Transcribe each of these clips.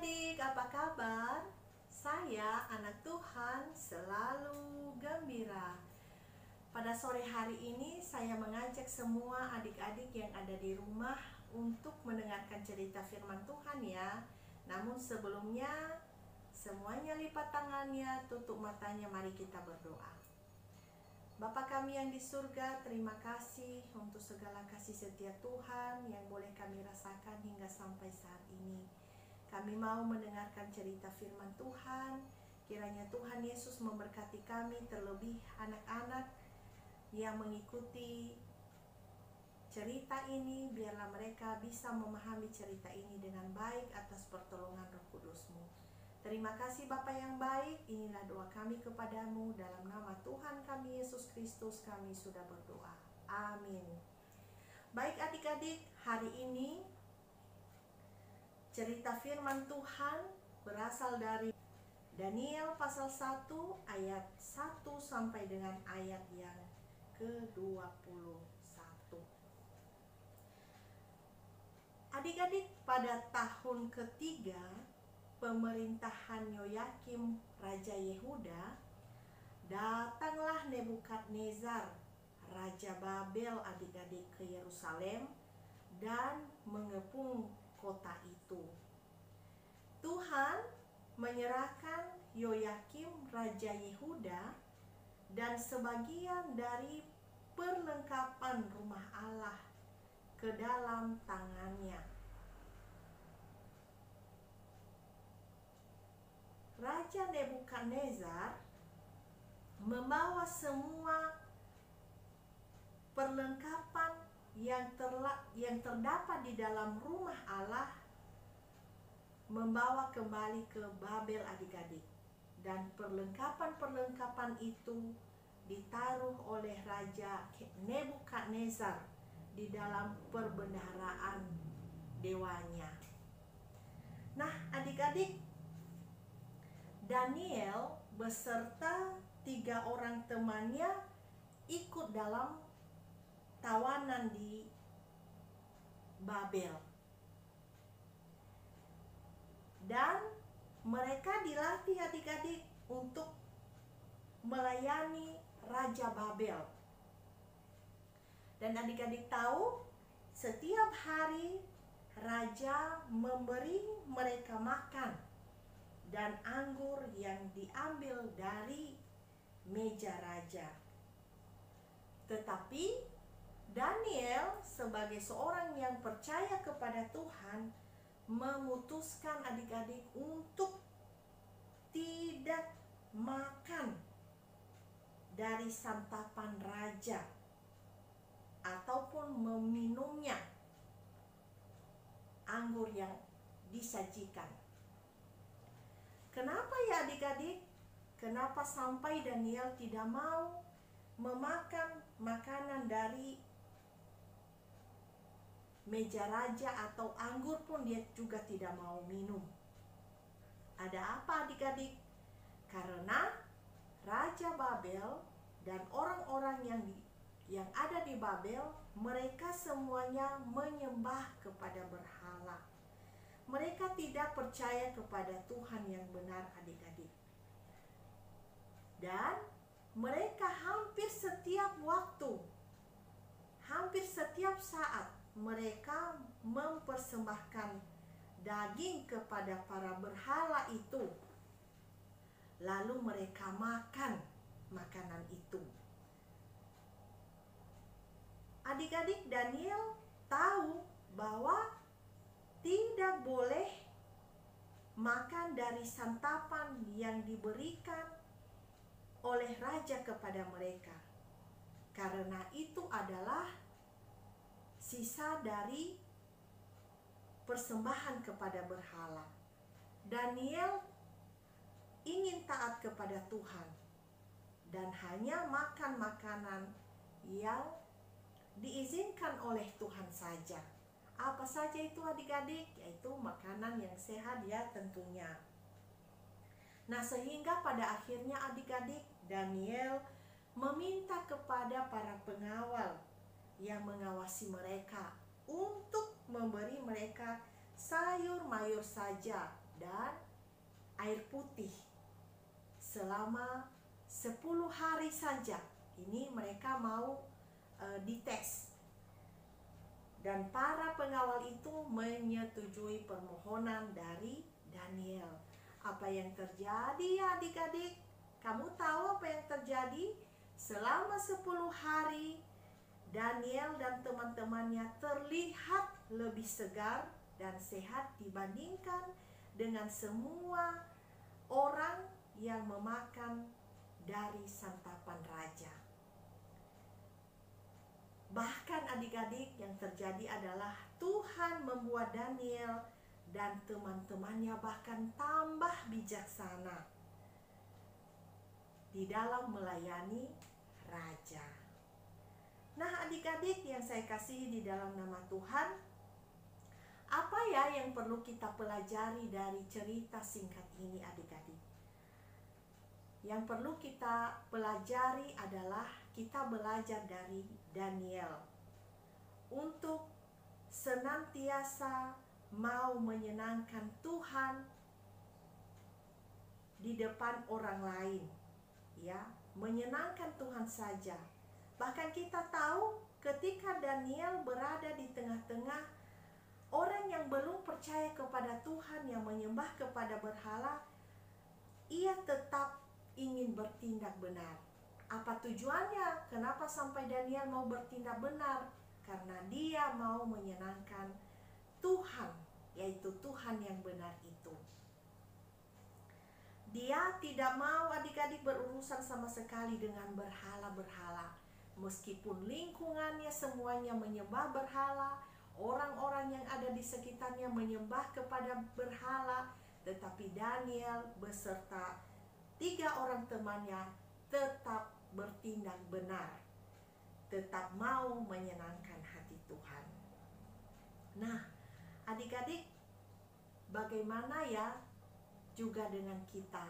adik-adik, apa kabar? Saya, anak Tuhan, selalu gembira. Pada sore hari ini, saya mengajak semua adik-adik yang ada di rumah untuk mendengarkan cerita firman Tuhan ya. Namun sebelumnya, semuanya lipat tangannya, tutup matanya, mari kita berdoa. Bapa kami yang di surga, terima kasih untuk segala kasih setia Tuhan yang boleh kami rasakan hingga sampai saat ini. Kami mau mendengarkan cerita firman Tuhan. Kiranya Tuhan Yesus memberkati kami, terlebih anak-anak yang mengikuti cerita ini. Biarlah mereka bisa memahami cerita ini dengan baik atas pertolongan Roh Kudus-Mu. Terima kasih Bapa yang baik. Inilah doa kami kepadamu. Dalam nama Tuhan kami Yesus Kristus kami sudah berdoa. Amin. Baik adik-adik, hari ini cerita firman Tuhan berasal dari Daniel pasal 1 ayat 1 sampai dengan ayat yang ke-21. Adik-adik, pada tahun ketiga pemerintahan Yoyakim Raja Yehuda, datanglah Nebukadnezar Raja Babel adik-adik ke Yerusalem dan mengepung kota itu. Tuhan menyerahkan Yoyakim Raja Yehuda dan sebagian dari perlengkapan rumah Allah ke dalam tangannya. Raja Nebukadnezar membawa semua perlengkapan yang terdapat di dalam rumah Allah, membawa kembali ke Babel adik-adik. Dan perlengkapan-perlengkapan itu ditaruh oleh Raja Nebukadnezar di dalam perbendaharaan dewanya. Nah adik-adik, Daniel beserta 3 orang temannya ikut dalam tawanan di Babel. Dan mereka dilatih adik-adik untuk melayani Raja Babel. Dan adik-adik tahu, setiap hari Raja memberi mereka makan dan anggur yang diambil dari meja Raja. Tetapi Daniel sebagai seorang yang percaya kepada Tuhan memutuskan adik-adik untuk tidak makan dari santapan Raja ataupun meminumnya anggur yang disajikan. Kenapa ya adik-adik? Kenapa sampai Daniel tidak mau memakan makanan dari meja Raja atau anggur pun dia juga tidak mau minum? Ada apa adik-adik? Karena Raja Babel dan orang-orang yang ada di Babel, mereka semuanya menyembah kepada berhala. Mereka tidak percaya kepada Tuhan yang benar adik-adik. Dan mereka hampir setiap waktu, hampir setiap saat mereka mempersembahkan daging kepada para berhala itu. Lalu mereka makan makanan itu. Adik-adik, Daniel tahu bahwa tidak boleh makan dari santapan yang diberikan oleh Raja kepada mereka, karena itu adalah sisa dari persembahan kepada berhala. Daniel ingin taat kepada Tuhan dan hanya makan makanan yang diizinkan oleh Tuhan saja. Apa saja itu adik-adik? Yaitu makanan yang sehat ya tentunya. Nah sehingga pada akhirnya adik-adik, Daniel meminta kepada para pengawal yang mengawasi mereka untuk memberi mereka sayur mayur saja dan air putih selama 10 hari saja. Ini mereka mau dites. Dan para pengawal itu menyetujui permohonan dari Daniel. Apa yang terjadi adik-adik? Kamu tahu apa yang terjadi? Selama 10 hari Daniel dan teman-temannya terlihat lebih segar dan sehat dibandingkan dengan semua orang yang memakan dari santapan raja. Bahkan adik-adik, yang terjadi adalah Tuhan membuat Daniel dan teman-temannya bahkan tambah bijaksana di dalam melayani raja. Nah adik-adik yang saya kasihi di dalam nama Tuhan, apa ya yang perlu kita pelajari dari cerita singkat ini adik-adik? Yang perlu kita pelajari adalah kita belajar dari Daniel untuk senantiasa mau menyenangkan Tuhan di depan orang lain, ya, menyenangkan Tuhan saja. Bahkan kita tahu ketika Daniel berada di tengah-tengah orang yang belum percaya kepada Tuhan, yang menyembah kepada berhala, ia tetap ingin bertindak benar. Apa tujuannya? Kenapa sampai Daniel mau bertindak benar? Karena dia mau menyenangkan Tuhan, yaitu Tuhan yang benar itu. Dia tidak mau adik-adik berurusan sama sekali dengan berhala-berhala. Meskipun lingkungannya semuanya menyembah berhala, orang-orang yang ada di sekitarnya menyembah kepada berhala, tetapi Daniel beserta 3 orang temannya tetap bertindak benar, tetap mau menyenangkan hati Tuhan. Nah, adik-adik, bagaimana ya juga dengan kita?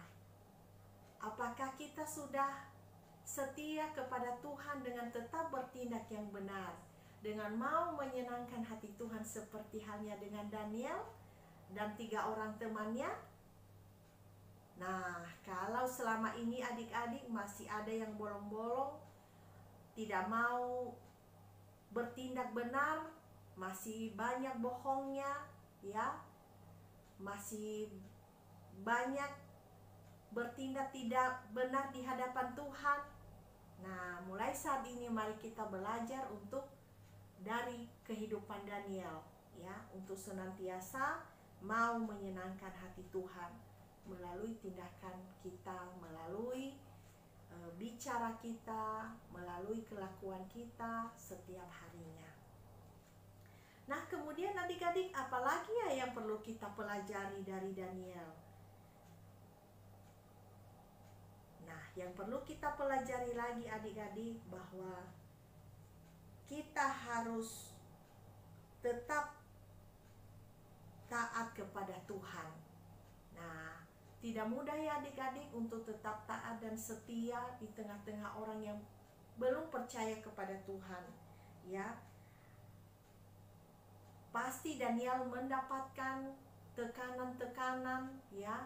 Apakah kita sudah setia kepada Tuhan dengan tetap bertindak yang benar, dengan mau menyenangkan hati Tuhan seperti halnya dengan Daniel dan 3 orang temannya? Nah, kalau selama ini adik-adik masih ada yang bolong-bolong, tidak mau bertindak benar, masih banyak bohongnya, ya, masih banyak bertindak tidak benar di hadapan Tuhan. Nah, mulai saat ini mari kita belajar untuk dari kehidupan Daniel, ya, untuk senantiasa mau menyenangkan hati Tuhan melalui tindakan kita, melalui bicara kita, melalui kelakuan kita setiap harinya. Nah, kemudian adik-adik, apalagi ya yang perlu kita pelajari dari Daniel? Nah, yang perlu kita pelajari lagi adik-adik bahwa kita harus tetap taat kepada Tuhan. Nah, tidak mudah ya adik-adik untuk tetap taat dan setia di tengah-tengah orang yang belum percaya kepada Tuhan, ya. Pasti Daniel mendapatkan tekanan-tekanan, ya.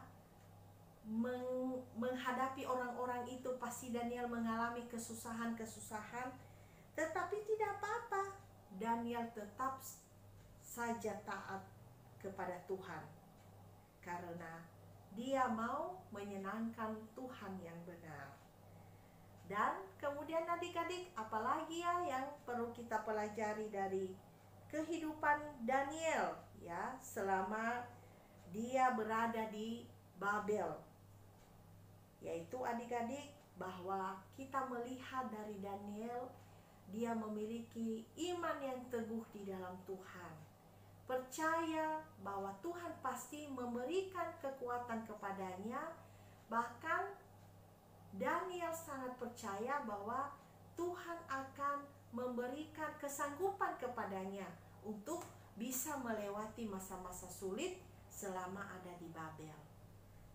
Menghadapi orang-orang itu pasti Daniel mengalami kesusahan-kesusahan, tetapi tidak apa-apa. Daniel tetap saja taat kepada Tuhan karena dia mau menyenangkan Tuhan yang benar. Dan kemudian adik-adik, apalagi ya yang perlu kita pelajari dari kehidupan Daniel, ya, selama dia berada di Babel, yaitu adik-adik bahwa kita melihat dari Daniel, dia memiliki iman yang teguh di dalam Tuhan, percaya bahwa Tuhan pasti memberikan kekuatan kepadanya. Bahkan Daniel sangat percaya bahwa Tuhan akan memberikan kesanggupan kepadanya untuk bisa melewati masa-masa sulit selama ada di Babel,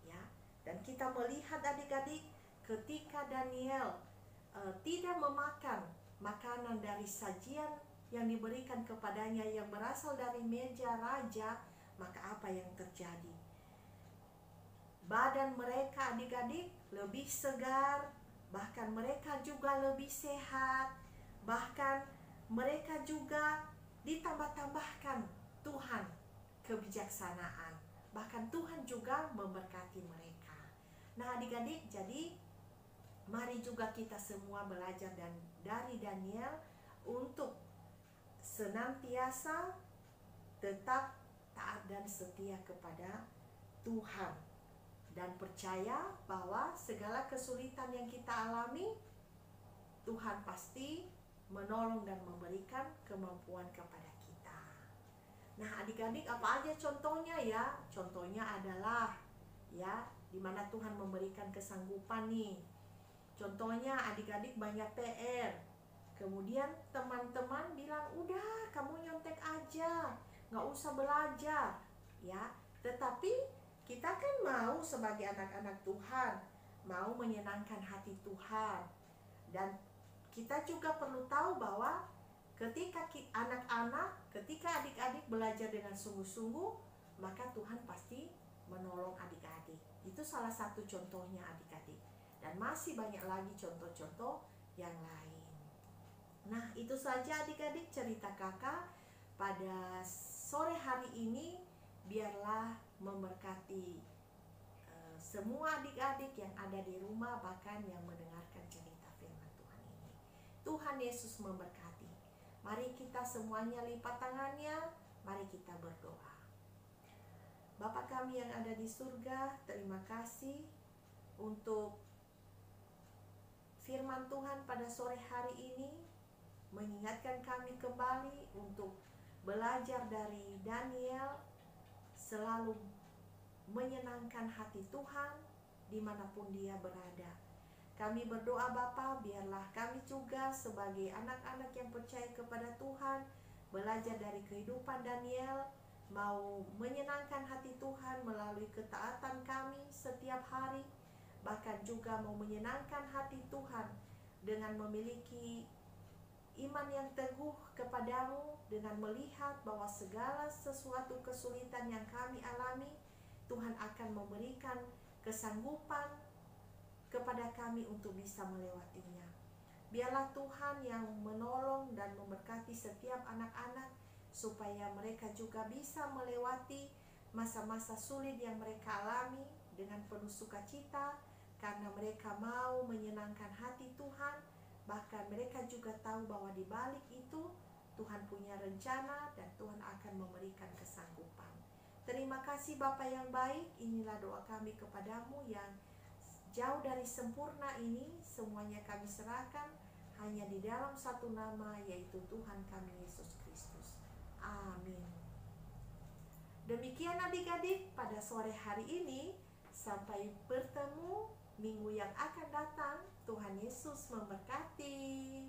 ya. Dan kita melihat adik-adik ketika Daniel tidak memakan makanan dari sajian yang diberikan kepadanya yang berasal dari meja raja, maka apa yang terjadi? badan mereka adik-adik lebih segar, bahkan mereka juga lebih sehat, bahkan mereka juga ditambah-tambahkan Tuhan kebijaksanaan, bahkan Tuhan juga memberkati mereka. Nah adik-adik, jadi mari juga kita semua belajar dari Daniel untuk senantiasa tetap taat dan setia kepada Tuhan, dan percaya bahwa segala kesulitan yang kita alami, Tuhan pasti menolong dan memberikan kemampuan kepada kita. Nah adik-adik, apa aja contohnya ya? Contohnya adalah ya, dimana Tuhan memberikan kesanggupan nih. Contohnya adik-adik banyak PR, kemudian teman-teman bilang, udah kamu nyontek aja, gak usah belajar ya. Tetapi kita kan mau sebagai anak-anak Tuhan, mau menyenangkan hati Tuhan. Dan kita juga perlu tahu bahwa ketika adik-adik belajar dengan sungguh-sungguh, maka Tuhan pasti menolong adik-adik. Itu salah satu contohnya adik-adik. Dan masih banyak lagi contoh-contoh yang lain. Nah itu saja adik-adik cerita kakak pada sore hari ini. Biarlah memberkati semua adik-adik yang ada di rumah, bahkan yang mendengarkan cerita firman Tuhan ini. Tuhan Yesus memberkati. Mari kita semuanya lipat tangannya, mari kita berdoa. Bapa kami yang ada di surga, terima kasih untuk firman Tuhan pada sore hari ini, mengingatkan kami kembali untuk belajar dari Daniel, selalu menyenangkan hati Tuhan dimanapun dia berada. Kami berdoa Bapa, biarlah kami juga sebagai anak-anak yang percaya kepada Tuhan, belajar dari kehidupan Daniel, mau menyenangkan hati Tuhan melalui ketaatan kami setiap hari, bahkan juga mau menyenangkan hati Tuhan dengan memiliki iman yang teguh kepadamu, dengan melihat bahwa segala sesuatu kesulitan yang kami alami, Tuhan akan memberikan kesanggupan kepada kami untuk bisa melewatinya. Biarlah Tuhan yang menolong dan memberkati setiap anak-anak, supaya mereka juga bisa melewati masa-masa sulit yang mereka alami dengan penuh sukacita, karena mereka mau menyenangkan hati Tuhan. Bahkan mereka juga tahu bahwa di balik itu Tuhan punya rencana dan Tuhan akan memberikan kesanggupan. Terima kasih Bapa yang baik, inilah doa kami kepadamu yang jauh dari sempurna ini. Semuanya kami serahkan hanya di dalam satu nama, yaitu Tuhan kami Yesus Kristus. Amin. Demikian adik-adik pada sore hari ini. Sampai bertemu minggu yang akan datang. Tuhan Yesus memberkati.